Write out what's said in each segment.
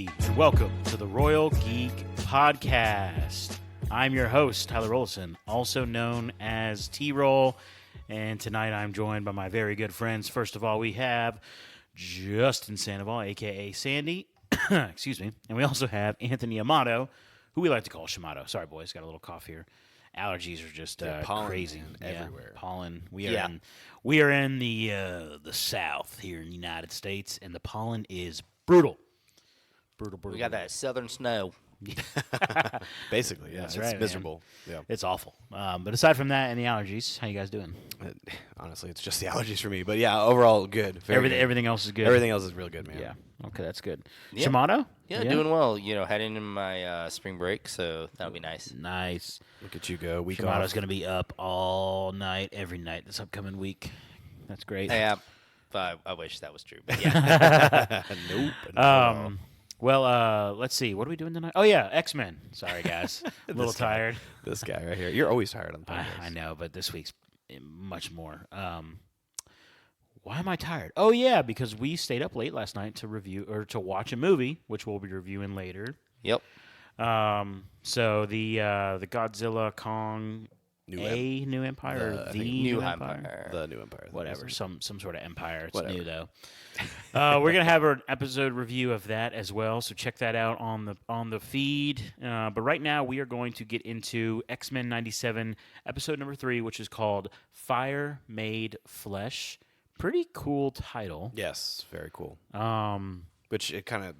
Howdy, and welcome to the Royal Geek Podcast. I'm your host, Tyler Rollison, also known as T-Roll, and tonight I'm joined by my very good friends. First of all, we have Justin Sandoval, a.k.a. Sandy, excuse me, and we also have Anthony Amato, who we like to call Shamato. Sorry, boys, got a little cough here. Allergies are just crazy everywhere. Pollen. We are in the South here in the United States, and the pollen is brutal. We got that southern snow. Basically, yeah. That's It's right, miserable. Yeah. It's awful. But aside from that and the allergies, how you guys doing? Honestly, it's just the allergies for me. But yeah, overall, good. Very good. Everything else is good. Everything else is real good, man. Yeah. Okay, that's good. Yeah. Shamato? Yeah, doing well. You know, heading into my spring break, so that'll be nice. Nice. Look at you go. Week Shamato's off. going to be up all night, every night this upcoming week. That's great. Yeah, I wish that was true. But yeah. Nope. Well, let's see. What are we doing tonight? Oh, yeah, X-Men. Sorry, guys. A little tired. This guy right here. You're always tired on the podcast. I know, but this week's much more. Why am I tired? Oh, yeah, because we stayed up late last night to review or to watch a movie, which we'll be reviewing later. Yep. So the Godzilla Kong New Empire, the New Empire. The New Empire. Whatever, some sort of empire. It's Whatever. new though. We're gonna have an episode review of that as well, so check that out on the feed. But right now we are going to get into X-Men '97 episode number 3, which is called Fire Made Flesh. Pretty cool title. Yes, very cool. Which it kind of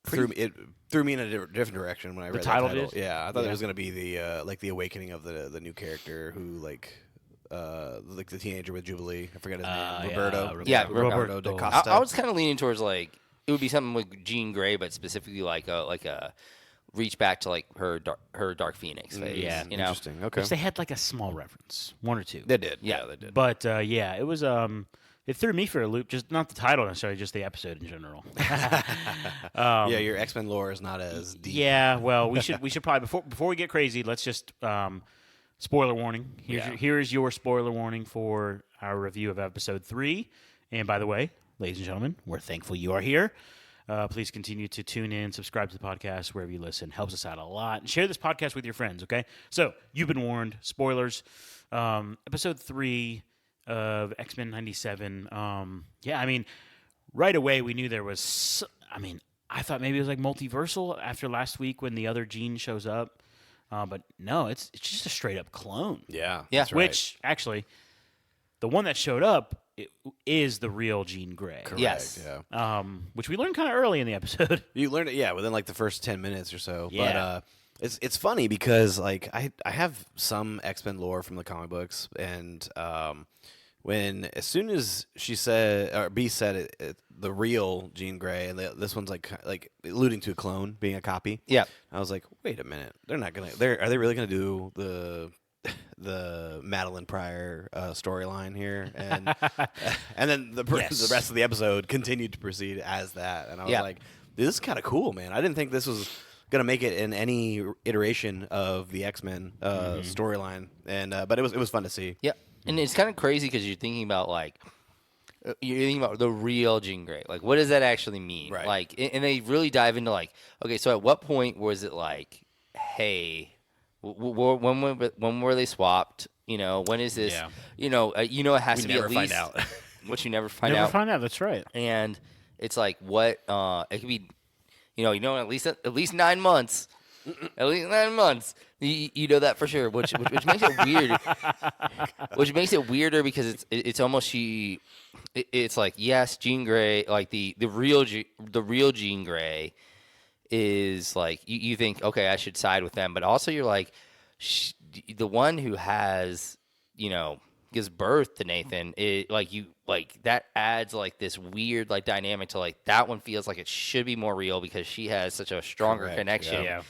threw me in a different direction when I read the title. Did? Yeah, I thought it was going to be the awakening of the new character who like the teenager with Jubilee. I forget his name. Roberto. Roberto da Costa. I was kind of leaning towards like it would be something with Jean Grey, but specifically like a reach back to like her Dark Phoenix phase. Yeah, you know? Interesting. Okay. Which they had like a small reference, one or two. They did. Yeah, they did. But yeah, it was it threw me for a loop. Just not the title necessarily, just the episode in general. Yeah, your X-Men lore is not as deep. Yeah, well, we should probably before we get crazy, let's just spoiler warning. Here is your spoiler warning for our review of episode 3. And by the way, ladies and gentlemen, we're thankful you are here. Please continue to tune in, subscribe to the podcast wherever you listen. Helps us out a lot. And share this podcast with your friends, okay? So, you've been warned. Spoilers. Episode 3 of X-Men '97. Yeah, I mean, right away we knew there was... I thought maybe it was like multiversal after last week when the other Jean shows up. But no, it's just a straight-up clone. Yeah. That's right. Which, actually, the one that showed up is the real Jean Grey. Correct. Yes. Yeah. Which we learned kind of early in the episode. You learned it, within like the first 10 minutes or so. Yeah. But it's funny because like I have some X-Men lore from the comic books, and as soon as she said or B said the real Jean Grey, and this one's like alluding to a clone being a copy. Yeah. I was like, wait a minute, are they really gonna do the Madeline Pryor storyline here, and then the rest of the episode continued to proceed as that, and I was like, this is kind of cool, man. I didn't think this was gonna make it in any iteration of the X-Men storyline, and but it was fun to see. Yeah. And it's kind of crazy because you're thinking about the real Jean Grey. Like, what does that actually mean? Right. Like, and they really dive into like, okay, so at what point was it like, hey, when were they swapped? You know, when is this? Yeah. It has to be at least. Find out. Which you never find Never out. find out. That's right. And it's like what? It could be, at least 9 months. At least 9 months. You know that for sure, which makes it weird. Which makes it weirder because it's almost it's like, yes, Jean Grey, like the real Jean Grey is like you think, okay, I should side with them, but also you're like the one who has gives birth to Nathan. That adds like this weird like dynamic to like that one feels like it should be more real because she has such a stronger connection. Yeah.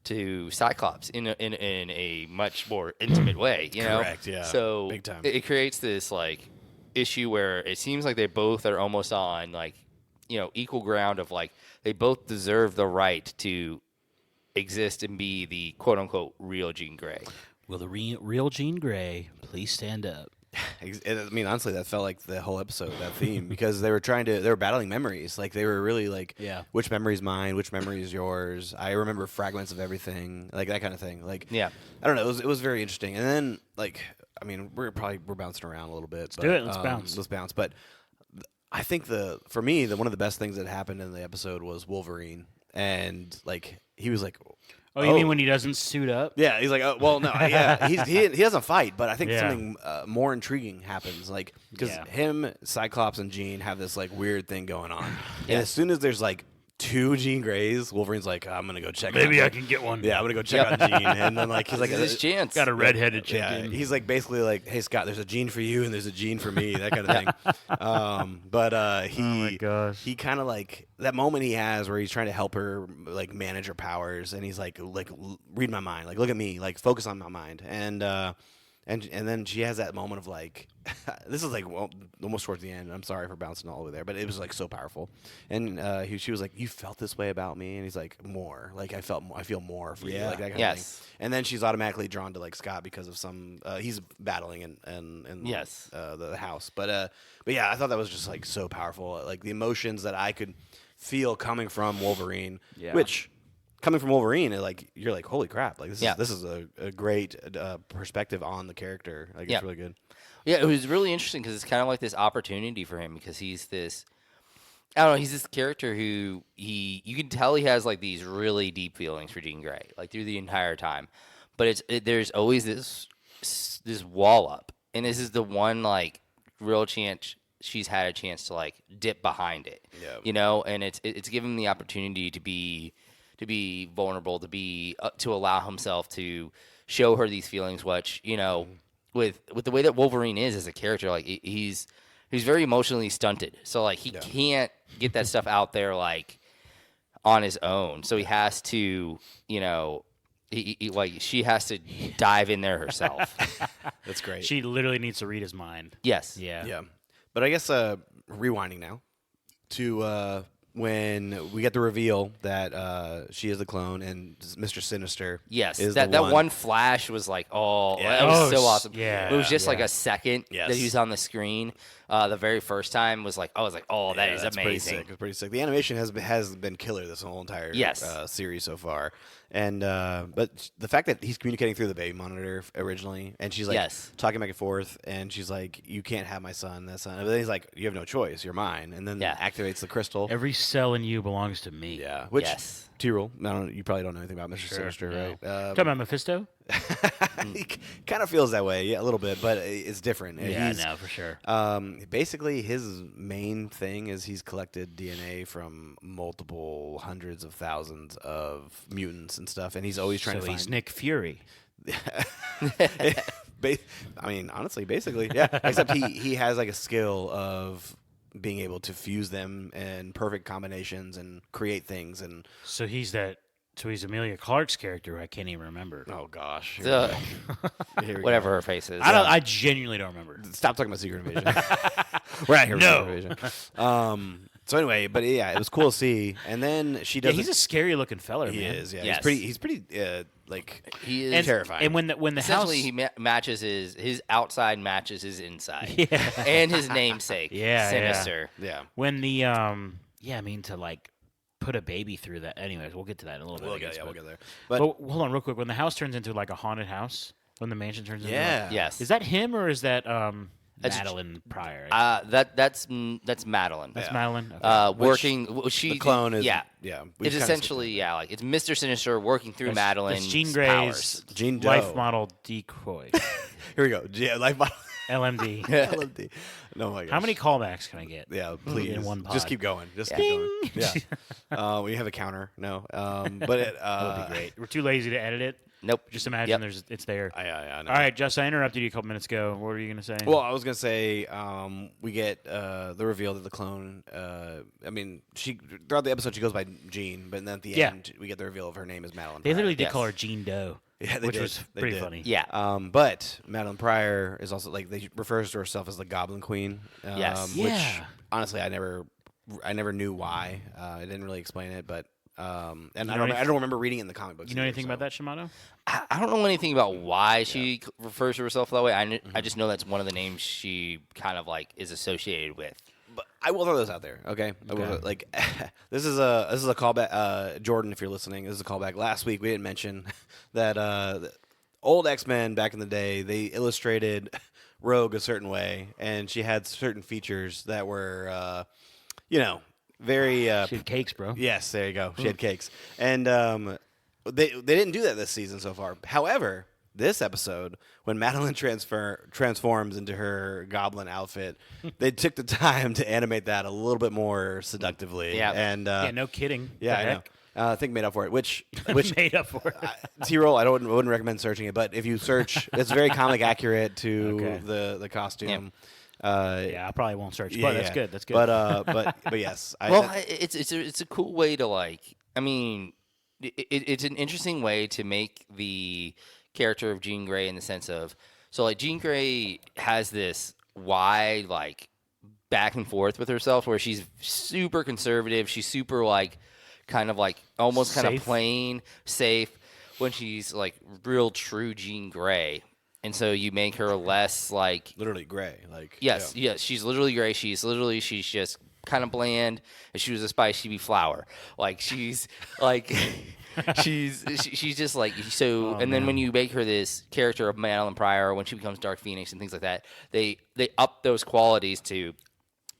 To Cyclops in a much more intimate way, Correct, yeah. So big time. it creates this like issue where it seems like they both are almost on like equal ground of like they both deserve the right to exist and be the quote unquote real Jean Grey. Will the real Jean Grey please stand up? I mean, honestly, that felt like the whole episode, that theme, because they were battling memories. Like they were really like, which memory is mine, which memory is yours. I remember fragments of everything, like that kind of thing. Like, I don't know, it was very interesting. And then like, I mean, we're bouncing around a little bit. But, do it. Let's bounce. Let's bounce. But I think for me, one of the best things that happened in the episode was Wolverine, and like he was like. Oh, you mean when he doesn't suit up? Yeah, he's like, oh, well, no, yeah, he doesn't fight, but I think something more intriguing happens, like because him, Cyclops, and Jean have this like weird thing going on, and as soon as there's like 2 Jean Greys, Wolverine's like, I'm gonna go check. Maybe I can get one. Yeah, I'm gonna go check on Jean, and then like he's like, his chance. Got a redheaded chick. Yeah, he's like basically like, hey Scott, there's a Jean for you and there's a Jean for me, that kind of thing. But he, oh my gosh, he kind of like that moment he has where he's trying to help her like manage her powers, and he's like read my mind, like look at me, like focus on my mind, and then she has that moment of like, this is like almost towards the end. I'm sorry for bouncing all the way there, but it was like so powerful. And she was like, "You felt this way about me," and he's like, "More, like I feel more for you, like that kind of thing." And then she's automatically drawn to like Scott because of some he's battling in the house. But yeah, I thought that was just like so powerful, like the emotions that I could feel coming from Wolverine, which. Coming from Wolverine, like you're like, holy crap! Like this is a great perspective on the character. Like it's really good. Yeah, it was really interesting because it's kind of like this opportunity for him because he's this. I don't know. He's this character who you can tell he has like these really deep feelings for Jean Grey, like through the entire time. But there's always this wall up, and this is the one like real chance she's had a chance to like dip behind it. Yeah. You know, and it's given him the opportunity to be vulnerable, to allow himself to show her these feelings, which, you know, with the way that Wolverine is as a character, like he's very emotionally stunted. So like he can't get that stuff out there like on his own. So he has to, you know, she has to dive in there herself. That's great. She literally needs to read his mind. Yes. Yeah. But I guess rewinding now to when we get the reveal that she is the clone and Mr. Sinister. Yes, is that one flash was like, that was so awesome. Yeah, it was just like a second that he was on the screen. The very first time was like, that is amazing. It's pretty sick. The animation has been killer this whole entire series so far. And but the fact that he's communicating through the baby monitor originally, and she's like talking back and forth, and she's like, "You can't have my son, that son." And then he's like, "You have no choice. You're mine." And then activates the crystal. Every cell in you belongs to me. Yeah. Which T-Rule. You probably don't know anything about Mr. Sinister, right? Talking about Mephisto. He kind of feels that way, a little bit, but it's different. No, for sure. Basically, his main thing is he's collected DNA from multiple hundreds of thousands of mutants and stuff, and he's always trying to find. So he's Nick Fury. I mean, honestly, basically, yeah. Except he has like a skill of being able to fuse them in perfect combinations and create things, and so he's Amelia Clark's character who I can't even remember. Oh gosh. Whatever her face is. I genuinely don't remember. Stop talking about Secret Invasion. We're not here for Secret Invasion. So anyway, but yeah, it was cool to see. And then she does. Yeah, he's a scary looking fella. He man. is. Yeah, yes. He's pretty. He is terrifying. And when the house, he matches his outside matches his inside. And his namesake. Sinister. Yeah. When the to like put a baby through that. Anyways, we'll get to that in a little bit. We'll get there. But hold on, real quick. When the house turns into like a haunted house, when the mansion turns into yes, is that him or is that Madeline Pryor? That's Madeline. That's Madeline. Okay. The clone is It's essentially like it's Mr. Sinister working through Madeline's Jean Grey's powers. Jean Doe. life model decoy. Here we go. Yeah, life model. LMD. LMD. No my gosh. How many callbacks can I get? Yeah, please. In one pod? Just keep going. Just keep going. Yeah. We have a counter. No. But it would be great. We're too lazy to edit it. Nope. Just imagine it's there. I know. All right, Jess, I interrupted you a couple minutes ago. What were you going to say? Well, I was going to say we get the reveal that the clone, she throughout the episode she goes by Jean, but then at the end we get the reveal of her name is Madeline They Pryor. literally did call her Jean Doe. Yeah, which was pretty funny. Yeah. But Madeline Pryor is also like they refers to herself as the Goblin Queen. Yes. Which honestly I never knew why. I didn't really explain it, but And I don't remember reading it in the comic books. You know anything about that, Shimano? I don't know anything about why she refers to herself that way. I just know that's one of the names she kind of like is associated with. But I will throw this out there, okay? Like this is a callback. Jordan, if you're listening, this is a callback. Last week we didn't mention that the old X-Men back in the day, they illustrated Rogue a certain way, and she had certain features that were, very. She had cakes, bro. Yes, there you go. She had cakes, and they didn't do that this season so far. However, this episode, when Madeline transforms into her goblin outfit, they took the time to animate that a little bit more seductively. Yeah, and no kidding. yeah, I know. I think made up for it. Which made up for it. T-roll, I wouldn't recommend searching it, but if you search, it's very comic accurate to the costume. I probably won't search, but that's good. That's good. But yes, It's a cool way to like. I mean, it's an interesting way to make the character of Jean Grey in the sense of like Jean Grey has this wide like back and forth with herself where she's super conservative. She's super like kind of like almost kind of plain safe when she's like real true Jean Grey. And so you make her less like literally gray. Like yes, she's literally gray. She's just kind of bland. If she was a spice, she'd be flour. Like she's like she's just like so. And then when you make her this character of Madeline Pryor, when she becomes Dark Phoenix and things like that, they up those qualities to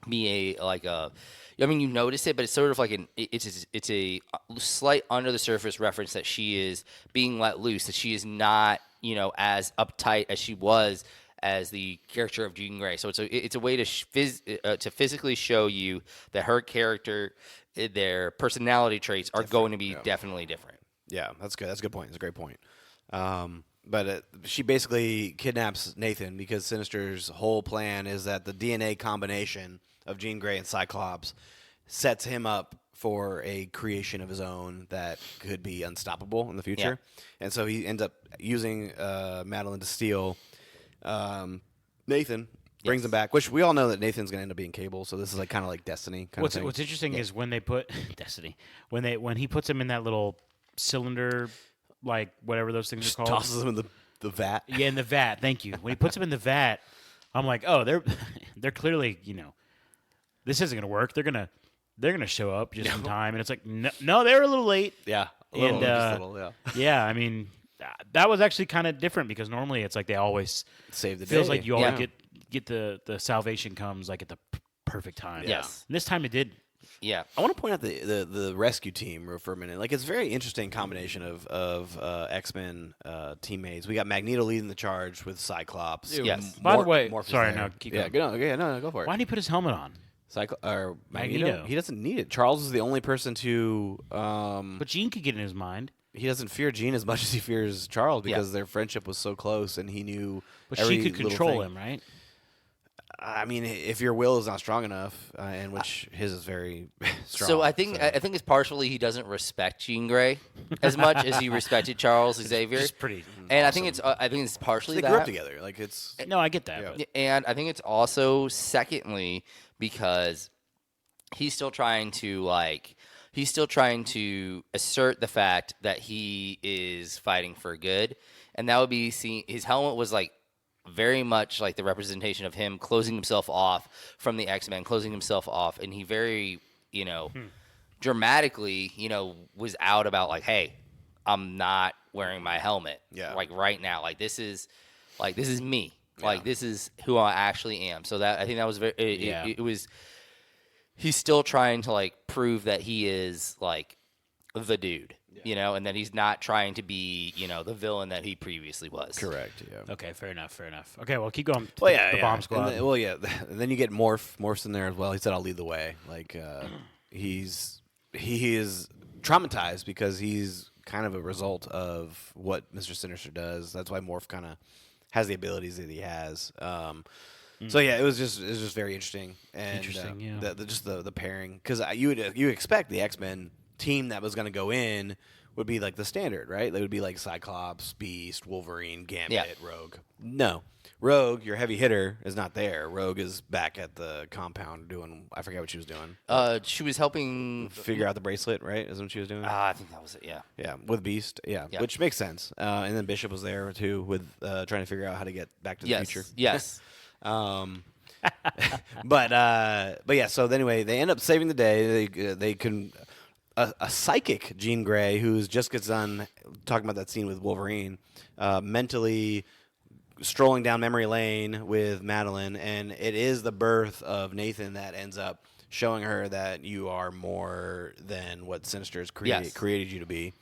be I mean, you notice it, but it's sort of like it's a slight under the surface reference that she is being let loose, that she is not, as uptight as she was as the character of Jean Grey. So it's a way to physically show you that her character, their personality traits are going to be definitely different. Yeah, that's good. That's a good point. It's a great point. But she basically kidnaps Nathan because Sinister's whole plan is that the DNA combination of Jean Grey and Cyclops sets him up for a creation of his own that could be unstoppable in the future. Yeah. And so he ends up using Madeline to steal Nathan, brings him back, which we all know that Nathan's going to end up being Cable, so this is like kind of like Destiny kind of thing. What's interesting is when they put Destiny, when he puts him in that little cylinder, like whatever those things are called. Tosses him in the vat. Yeah, in the vat. Thank you. When he puts him in the vat, I'm like, oh, they're clearly, this isn't going to work. They're gonna show up just in time, and it's like, no, they're a little late. Yeah, just a little, yeah. Yeah, I mean, that was actually kind of different because normally it's like they always save the day. Feels like you always get the salvation comes like at the perfect time. Yes, and this time it did. Yeah, I want to point out the rescue team for a minute. Like, it's a very interesting combination of X-Men teammates. We got Magneto leading the charge with Cyclops. Yes. By the way, sorry, no, keep going. No, go for it. Why did he put his helmet on? Magneto. He doesn't need it. Charles is the only person to. But Jean could get in his mind. He doesn't fear Jean as much as he fears Charles because their friendship was so close, and he knew. But she could control him, right? I mean, if your will is not strong enough, and which his is very strong. So I think it's partially he doesn't respect Jean Grey as much as he respected Charles Xavier. It's pretty. And awesome. I think it's partially they that. grew up together. Like it's. No, I get that. Yeah. And I think it's also secondly because he's still trying to assert the fact that he is fighting for good, and that would be seen. His helmet was like very much like the representation of him closing himself off from the X-Men, closing himself off, and he very dramatically was out about like, hey, I'm not wearing my helmet. Yeah. Like right now, like this is me. Yeah. Like this is who I actually am. So that I think that was very. It was. He's still trying to like prove that he is like the dude, and that he's not trying to be, the villain that he previously was. Correct. Yeah. Okay. Fair enough. Okay. Well, keep going. The bomb squad. And then you get Morph's in there as well. He said, "I'll lead the way." Like he is traumatized because he's kind of a result of what Mr. Sinister does. That's why Morph kind of has the abilities that he has. So yeah, it was just very interesting. And, the pairing, because you expect the X-Men team that was going to go in would be like the standard, right? They would be like Cyclops, Beast, Wolverine, Gambit, Rogue. No. Rogue, your heavy hitter, is not there. Rogue is back at the compound doing, I forget what she was doing. She was helping Figure out the bracelet, right? Isn't what she was doing? I think that was it. Yeah. Yeah, with Beast. Yeah, which makes sense. And then Bishop was there too with trying to figure out how to get back to the future. Yes. But yeah. So anyway, they end up saving the day. They can a psychic Jean Grey who's just gets done talking about that scene with Wolverine, mentally strolling down memory lane with Madeline, and it is the birth of Nathan that ends up showing her that you are more than what Sinister has created you to be,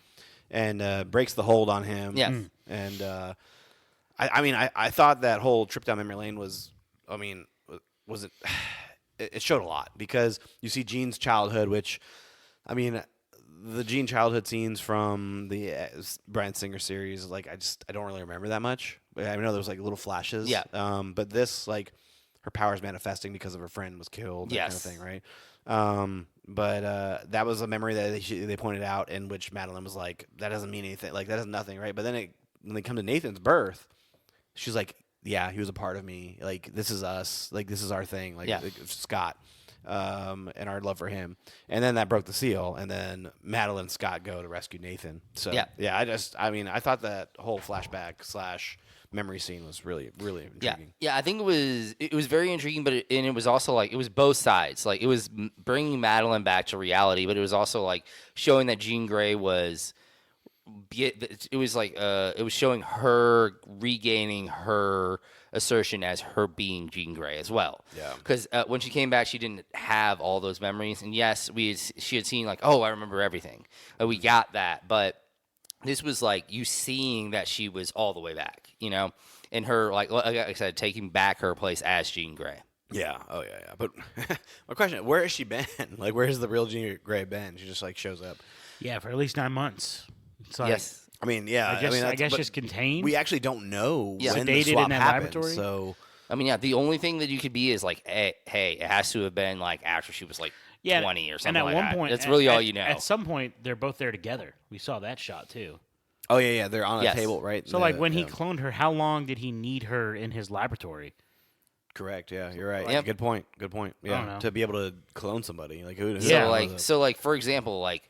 and breaks the hold on him. Yes. And I thought that whole trip down memory lane was, wasn't. It showed a lot because you see Jean's childhood, which, the Jean childhood scenes from the Bryan Singer series, like I don't really remember that much. I know there was like little flashes. Yeah. But this, like, her powers manifesting because of her friend was killed. That kind of thing, right? But that was a memory that they pointed out in which Madeline was like, that doesn't mean anything. Like, that is nothing, right? But then when they come to Nathan's birth, she's like, yeah, he was a part of me. Like, this is us. Like, this is our thing. Like Scott. And our love for him. And then that broke the seal, and then Madeline and Scott go to rescue Nathan. So, I thought that whole flashback / memory scene was really, really intriguing. Yeah, I think it was very intriguing, but it was also like, it was both sides. Like, it was bringing Madeline back to reality, but it was also like showing that Jean Grey was, it was like, it was showing her regaining her assertion as her being Jean Grey as well. Yeah. Because when she came back, she didn't have all those memories. And yes, she had seen like, oh, I remember everything. We got that. But this was like you seeing that she was all the way back, and her, like I said, taking back her place as Jean Grey. Yeah. Oh, yeah. But my question, where has she been? Like, where has the real Jean Grey been? She just, like, shows up. Yeah, for at least 9 months. It's like, Yes. I guess just contained. We actually don't know when the sedated swap in that happened. laboratory? So, The only thing that you could be is like, hey, it has to have been like after she was like 20 or something. And at like one that. point, That's really all you know. At some point, they're both there together. We saw that shot too. oh yeah, they're on a table, right? So, like, when he cloned her, how long did he need her in his laboratory? Correct. Yeah, you're right. Yep. Good point. Yeah, to be able to clone somebody, like who? So like for example, like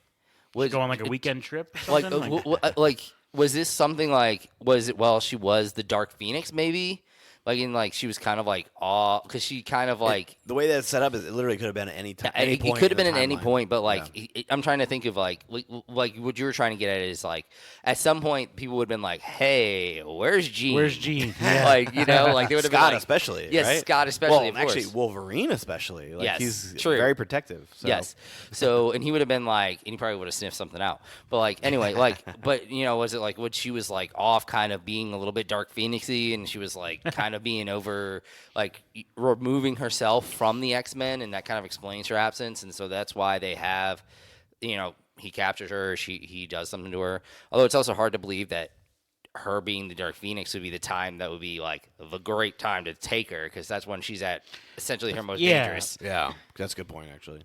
was Go on like a weekend trip or something? like was this something like, was it while she was the Dark Phoenix maybe? Like, in like she was kind of like because she kind of like the way that it's set up is it literally could have been at any time. it could have been at any point, but like I'm trying to think of like what you were trying to get at is like at some point people would have been like, hey, where's Jean? Where's Jean? Like, like they would have been Scott like, especially. yes, right? Scott especially. Well, of actually, course. Wolverine especially. Like, Yes, he's true. very protective. So. Yes. So, and he would have been like, and he probably would have sniffed something out. But like, anyway, like, but was it like when she was like off, kind of being a little bit Dark Phoenixy, and she was like kind of being over, like removing herself from the X-Men, and that kind of explains her absence, and so that's why they have, he captures her, he does something to her. Although it's also hard to believe that her being the Dark Phoenix would be the time that would be like the great time to take her, because that's when she's at essentially her most dangerous. Yeah, that's a good point, actually.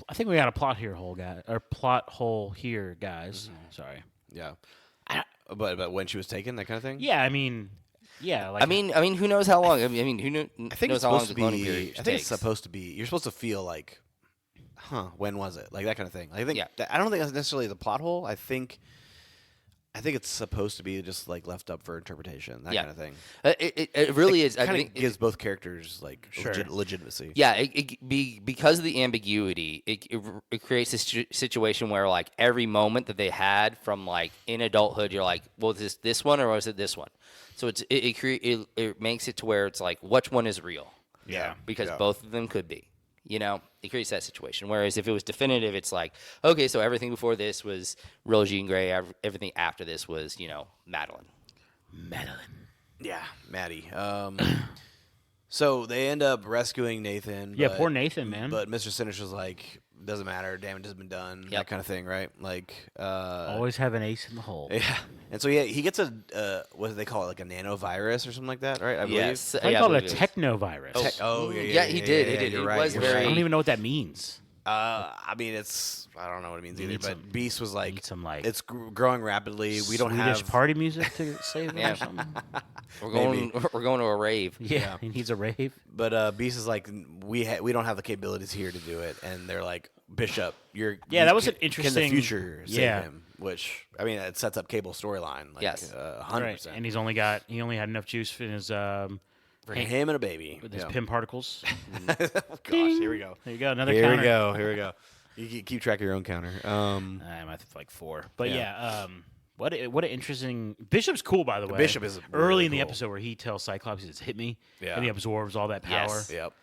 I think we got a plot hole here, guys. Sorry. Yeah, but when she was taken, that kind of thing. Yeah, yeah. Like, I mean, who knows how long? Who I think knows it's how long supposed the to cloning be. period I think takes? it's supposed to be. You're supposed to feel like, when was it? Like that kind of thing. I think. Yeah. I don't think that's necessarily the plot hole. I think it's supposed to be just like left up for interpretation. That kind of thing. It really is. I Kind think of gives both characters like Sure. legitimacy. Yeah, because of the ambiguity, it creates this situation where like every moment that they had from like in adulthood, you're like, well, is this one or was it this one? So it makes it to where it's like, which one is real? Yeah. Because both of them could be. It creates that situation. Whereas if it was definitive, it's like, okay, so everything before this was real Jean Grey, everything after this was, Madeline. Yeah, Maddie. So they end up rescuing Nathan. Yeah, but, poor Nathan, man. But Mr. Sinister's like, doesn't matter, damage has been done, that Yep. kind of thing, right? Like, Always have an ace in the hole. yeah. And so he gets a what do they call it, like a nanovirus or something like that, right? I believe. Yes. I call it a technovirus. Oh, Yeah, he did. You're It right. was you're very- I right. don't even know what that means. I mean, I don't know what it means either, but Beast was like, some, like, it's growing rapidly. We don't Swedish have party music to save it Yeah. or something. We're going to a rave. Yeah, he needs a rave. But Beast is like, we don't have the capabilities here to do it, and they're like, Bishop, that was an Can interesting. the future save yeah. him? Which I mean, it sets up Cable's storyline. Like, Yes. 100%. Right. And he only had enough juice in his For him and a baby. with his PIM particles. Oh, gosh, here we go. There you go, another Here counter. we go. Here we go. You keep track of your own counter. I'm at like 4, but Yeah. what an interesting. Bishop's cool, by the way. Bishop is early really in the cool. episode where he tells Cyclops, he says, "Hit me," Yeah. and he absorbs all that power. Yes. Yep.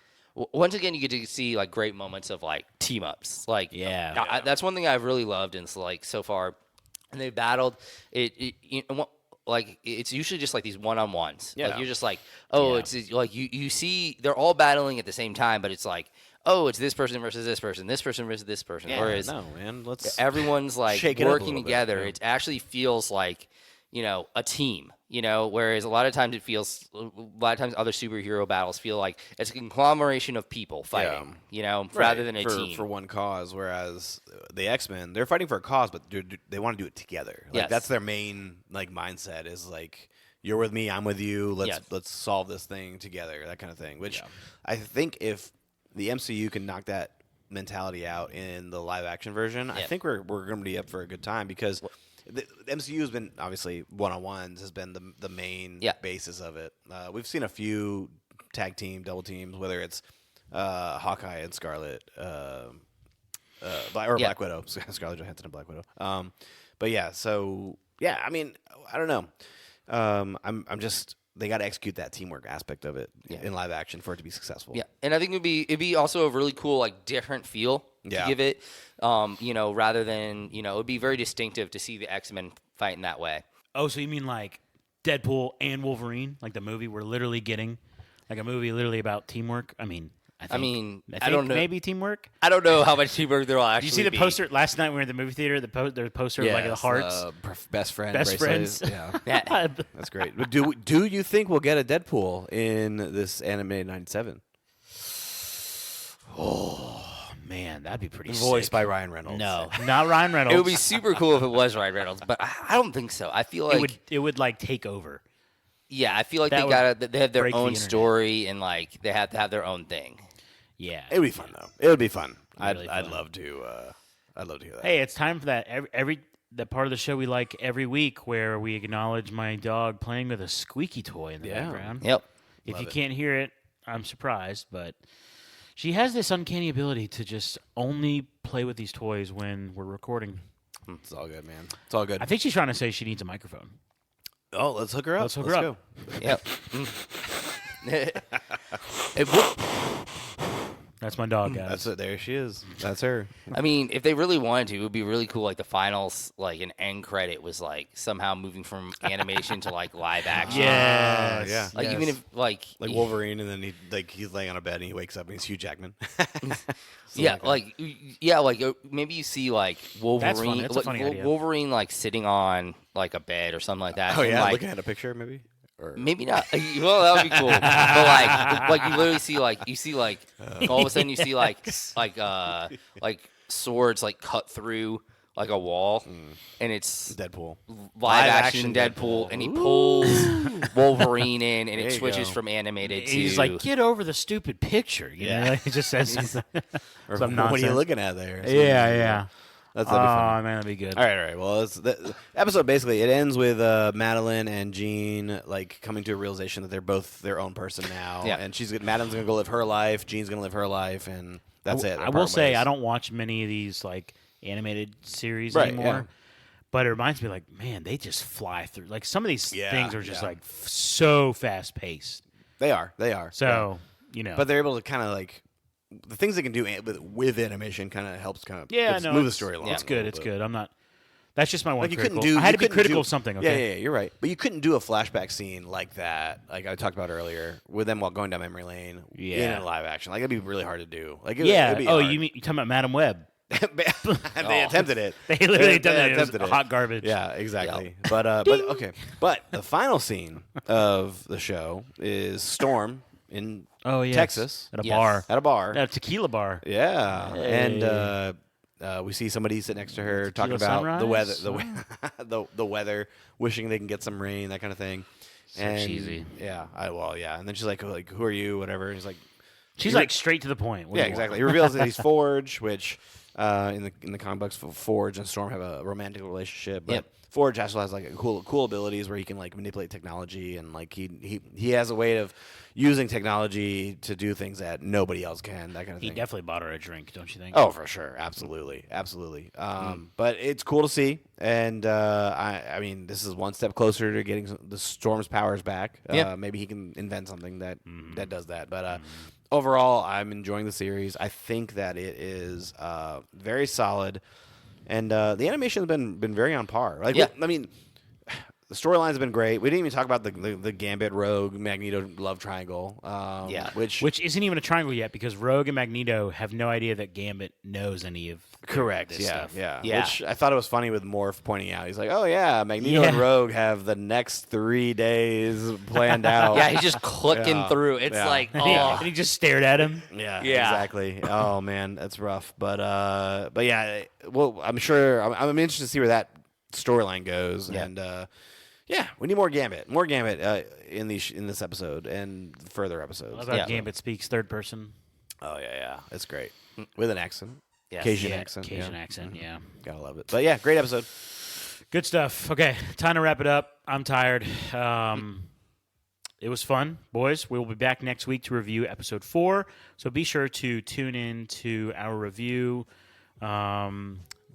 Once again, you get to see like great moments of like team ups. Like, that's one thing I've really loved and like so far. And they battled like it's usually just like these one-on-ones. Yeah. Like you're just like, oh, it's like you see they're all battling at the same time, but it's like, oh, it's this person versus this person versus this person. Yeah, Whereas no, man, let's everyone's like shake it up a working little bit, together. yeah. It actually feels like, a team, whereas a lot of times other superhero battles feel like it's a conglomeration of people fighting, rather than a team. for one cause. Whereas the X-Men, they're fighting for a cause, but they want to do it together. Like, Yes. that's their main like mindset is like, you're with me, I'm with you. Let's solve this thing together. That kind of thing. Which I think if the MCU can knock that mentality out in the live action version, I think we're going to be up for a good time because. The MCU has been obviously one-on-ones has been the main basis of it. We've seen a few tag team, double teams, whether it's Hawkeye and Scarlet, Black Widow, Scarlett Johansson and Black Widow. But yeah, so yeah, I mean, I don't know. I'm just they got to execute that teamwork aspect of it in live action for it to be successful. Yeah, and I think it'd be also a really cool like different feel to give it. Rather than it would be very distinctive to see the X-Men fight in that way. Oh, so you mean like Deadpool and Wolverine, like the movie we're literally getting, like a movie literally about teamwork? I think I don't know. Maybe teamwork. I don't know how much teamwork there will actually. Did you see the be. poster last night? We were at the movie theater. The poster of like the hearts, best friend, best bracelets. friends. Yeah, that's great. But do you think we'll get a Deadpool in this animated '97? Oh man, that'd be pretty. Voiced sick. by Ryan Reynolds. No, not Ryan Reynolds. It would be super cool if it was Ryan Reynolds, but I don't think so. I feel like it would like take over. Yeah, I feel like they have their own story and like they have to have their own thing. Yeah, it would be fun though. It would be fun. Really I'd fun. love to. I'd love to hear that. Hey, it's time for that. The part of the show we like every week where we acknowledge my dog playing with a squeaky toy in the background. Yep. If you can't hear it, I'm surprised, but she has this uncanny ability to just only play with these toys when we're recording. It's all good, man. It's all good. I think she's trying to say she needs a microphone. Oh, let's hook her up. Let's hook her up. Yep. That's my dog, guys. That's it. There she is. That's her. I mean, if they really wanted to, it would be really cool. Like the finals, like an end credit was like somehow moving from animation to like live action. Yes. Yeah. Like even if like Wolverine, and then he's laying on a bed and he wakes up and he's Hugh Jackman. Maybe you see like Wolverine. That's a funny idea. Wolverine like sitting on like a bed or something like that. Oh and, yeah, like, looking at a picture maybe. Or maybe not. Well, that would be cool. But like you literally see like all of a sudden you see like swords like cut through like a wall, and it's Deadpool, live action Deadpool, and he pulls Wolverine in, and it switches from animated to. He's like, get over the stupid picture. You know? Like, he just says something. or some what are you nonsense. looking at there? Yeah. That'd be funny. Man, that'd be good. All right. Well, the episode basically it ends with Madeline and Jean like coming to a realization that they're both their own person now. Yeah. And Madeline's gonna go live her life. Jean's gonna live her life, and that's it. I will say I don't watch many of these like animated series anymore. Yeah. But it reminds me, like, man, they just fly through. Like some of these things are just yeah. like so fast paced. They are. So but they're able to kind of like. The things they can do with animation kind of helps move the story along. It's good. It's good. I'm not. That's just my one. Like you critical. couldn't do. I had to be couldn't critical do- of something. Okay. Yeah, you're right. But you couldn't do a flashback scene like that, like I talked about earlier, with them while going down memory lane in a live action. Like it'd be really hard to do. Like it'd be hard. You talking about Madam Web? They attempted it. They literally They attempted it. Hot garbage. Yeah, exactly. But okay. But the final scene of the show is Storm in Oh, yes. Texas. At a Yes. bar. At a bar. At a tequila bar. Yeah, Hey. and we see somebody sit next to her talking Tequila about the weather, sunrise? the weather, wishing they can get some rain, that kind of thing. So cheesy. Yeah, yeah. And then she's like, who are you? Whatever. And he's like, She's like straight to the point. What do yeah, you want? exactly. He reveals that he's Forge, which in the comic books, Forge and Storm have a romantic relationship, but Yep. Forge also has like cool abilities where he can like manipulate technology, and like he has a way of using technology to do things that nobody else can. That kind of He thing. definitely bought her a drink, don't you think? Oh, for sure, absolutely. But it's cool to see, and I mean, this is one step closer to getting the Storm's powers back. Yeah. Maybe he can invent something that does that. But overall, I'm enjoying the series. I think that it is very solid, and the animation has been very on par. Like, Yeah. I mean, the storylines have been great. We didn't even talk about the Gambit, Rogue, Magneto love triangle. Which isn't even a triangle yet because Rogue and Magneto have no idea that Gambit knows any of correct. this Yeah, stuff. Yeah. Which I thought it was funny with Morph pointing out. He's like, "Oh yeah, Magneto and Yeah. Rogue have the next 3 days planned out." Yeah, he's just clicking Yeah. through. It's Yeah. like, And he, oh. and he just stared at him. Yeah, Yeah. exactly. Oh man, that's rough. But yeah. Well, I'm sure. I'm interested to see where that storyline goes. Yeah. And yeah, we need more Gambit. More Gambit in this episode and further I episodes. love how Yeah. Gambit speaks third person. Oh yeah, it's great with an accent. Yes. Cajun Yeah, accent. Cajun yeah. accent, yeah. Gotta love it. But yeah, great episode. Good stuff. Okay, time to wrap it up. I'm tired. It was fun, boys. We will be back next week to review episode 4. So be sure to tune in to our review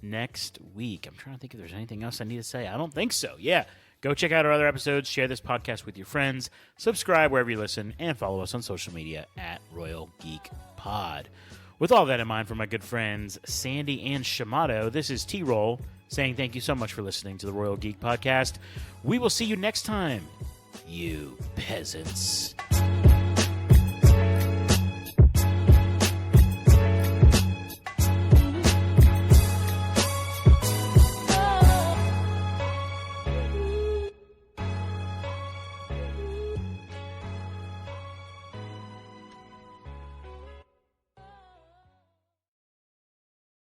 next week. I'm trying to think if there's anything else I need to say. I don't think so. Yeah. Go check out our other episodes. Share this podcast with your friends. Subscribe wherever you listen. And follow us on social media at Royal Geek Pod. With all that in mind, for my good friends Sandy and Shamato, this is T-Roll saying thank you so much for listening to the Royal Geek Podcast. We will see you next time, you peasants.